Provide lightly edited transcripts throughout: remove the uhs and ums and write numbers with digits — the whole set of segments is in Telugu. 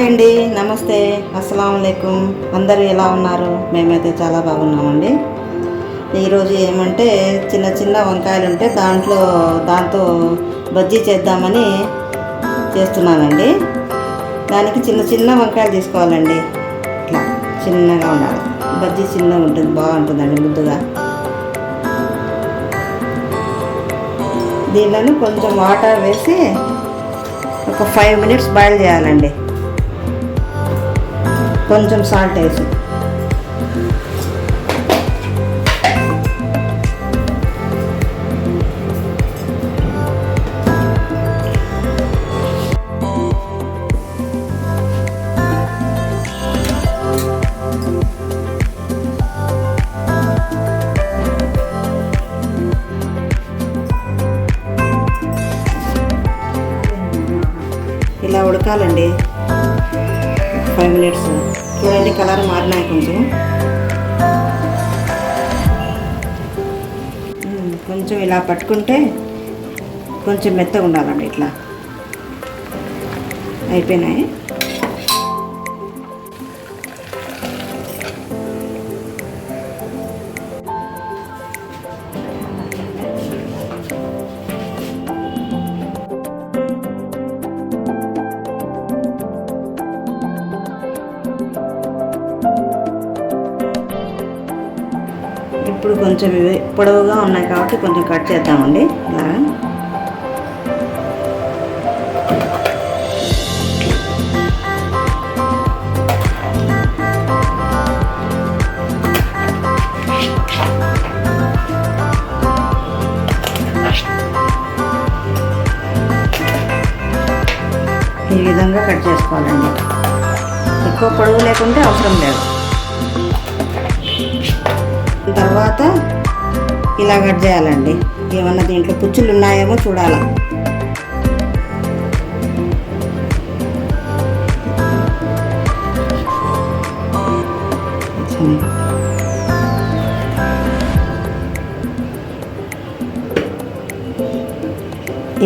హాయ్ అండి, నమస్తే, అస్సలం వాలేకుం. అందరూ ఎలా ఉన్నారు? మేమైతే చాలా బాగున్నామండి. ఈరోజు ఏమంటే చిన్న చిన్న వంకాయలు ఉంటే దాంతో బజ్జీ చేద్దామని చేస్తున్నానండి. దానికి చిన్న చిన్న వంకాయలు తీసుకోవాలండి. ఇట్లా చిన్నగా ఉండాలి. బజ్జీ చిన్నగా ఉంటుంది, బాగుంటుందండి ముద్దుగా. దీనిలో కొంచెం వాటర్ వేసి ఒక 5 minutes బాయిల్ చేయాలండి. కొంచెం సాల్ట్ వేసి ఇలా ఉడకాలండి 5 minutes. చూడండి, కలర్ మారినాయి కొంచెం ఇలా పట్టుకుంటే కొంచెం మెత్తగా ఉండాలండి. ఇట్లా అయిపోయినాయి. ఇప్పుడు కొంచెం ఇవి పొడవుగా ఉన్నాయి కాబట్టి కొంచెం కట్ చేద్దామండి. ఇలాగా ఈ విధంగా కట్ చేసుకోవాలండి. ఎక్కువ పొడవు లేకుంటే అవసరం లేదు. తర్వాత ఇలా కట్ చేయాలండి. ఏమన్నా దీంట్లో పుచ్చులు ఉన్నాయేమో చూడాలి.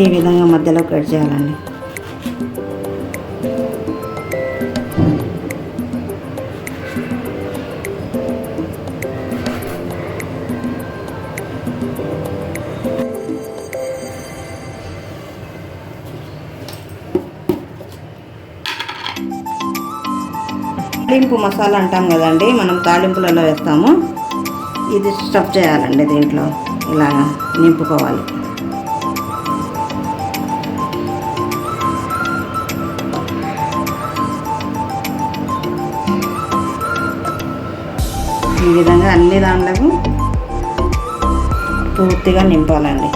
ఈ విధంగా మధ్యలో కట్ చేయాలండి. తాలింపు మసాలా అంటాం కదండి, మనం తాలింపులలో వేస్తాము. ఇది స్టఫ్ చేయాలండి. దీంట్లో ఇలాగా నింపుకోవాలి. ఈ విధంగా అన్ని దాంట్లకు పూర్తిగా నింపాలండి.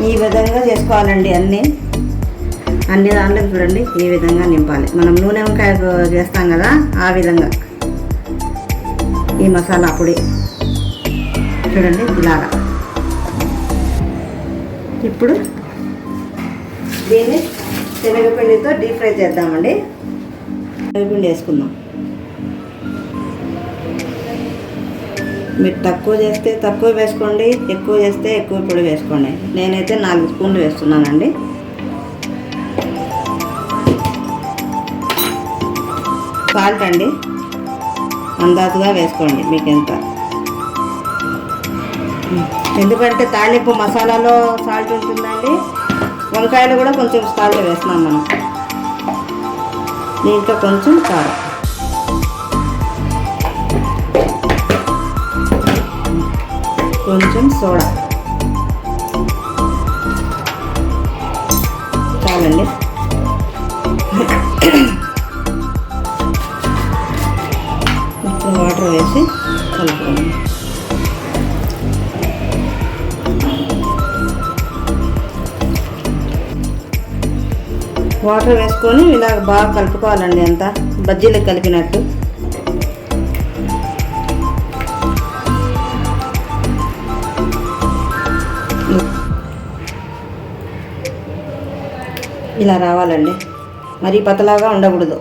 ఈ విధంగా చేసుకోవాలండి. అన్ని దాంట్లో చూడండి ఈ విధంగా నింపాలి. మనం నూనె వంకాయ చేస్తాం కదా, ఆ విధంగా ఈ మసాలా పొడి చూడండి ఇలాగా. ఇప్పుడు దీన్ని శనగపిండితో డీప్ ఫ్రై చేద్దామండి. శనగపిండి వేసుకుందాం. మీరు తక్కువ చేస్తే తక్కువ వేసుకోండి, ఎక్కువ చేస్తే ఎక్కువ పొడి వేసుకోండి. నేనైతే 4 స్పూన్లు వేస్తున్నానండి. సాల్ట్ అండి అందాజుగా వేసుకోండి మీకు ఎంత. ఎందుకంటే తాలింపు మసాలాలో సాల్ట్ ఉంటుందండి. వంకాయలు కూడా కొంచెం సాల్ట్ వేస్తున్నాం మనం. దీంట్లో కొంచెం కారం, కొంచెం సోడా చాలండి. కొంచెం వాటర్ వేసి కలుపుకోండి. వాటర్ వేసుకొని ఇలా బాగా కలుపుకోవాలండి. అంతా బజ్జీలకు కలిపినట్టు. ఇలా రావాలండి, మరీ పతలాగా ఉండకూడదు.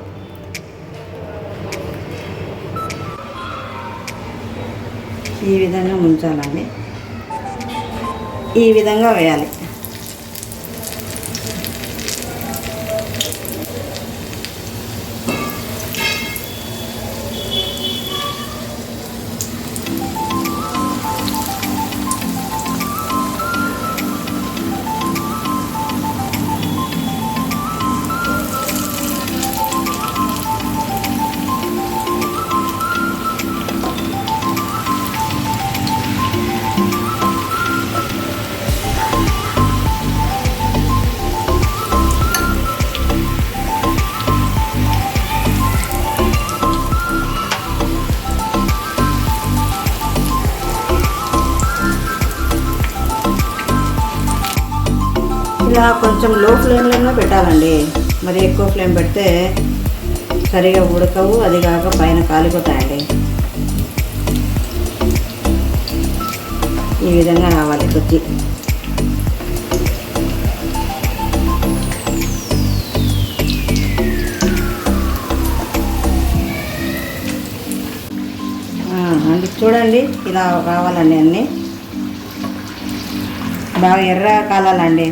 ఈ విధంగా ముంచాలండి, ఈ విధంగా వేయాలి. ఇలా కొంచెం లో ఫ్లేమ్లోనే పెట్టాలండి, మరి ఎక్కువ ఫ్లేమ్ పెడితే సరిగా ఉడకవు, అది కాక పైన కాలిపోతాయండి. ఈ విధంగా రావాలి బజ్జీ. అండి చూడండి, ఇలా రావాలండి, అన్నీ బాగా ఎర్ర కాలాలండి.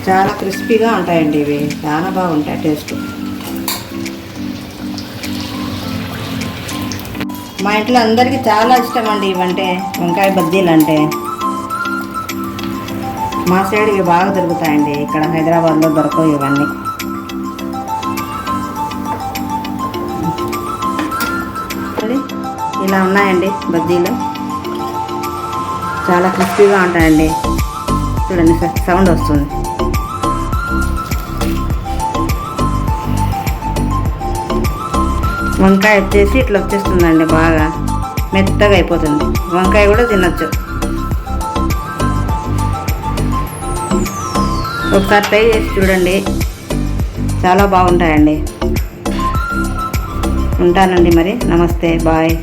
చాలా క్రిస్పీగా ఉంటాయండి ఇవి, చాలా బాగుంటాయి టేస్ట్. మా ఇంట్లో అందరికీ చాలా ఇష్టం అండి ఇవంటే, వంకాయ బజ్జీలు అంటే. మా సైడ్ ఇవి బాగా దొరుకుతాయండి, ఇక్కడ హైదరాబాద్లో దొరకవు ఇవన్నీ. ఇలా ఉన్నాయండి బజ్జీలు, చాలా క్రిస్పీగా ఉంటాయండి. చూడండి, సౌండ్ వస్తుంది. వంకాయ వచ్చేసి ఇట్లా వచ్చేస్తుందండి, బాగా మెత్తగా అయిపోతుంది. వంకాయ కూడా తినచ్చు. ఒకసారి ట్రై చేసి చూడండి, చాలా బాగుంటాయండి. ఉంటానండి మరి, నమస్తే, బాయ్.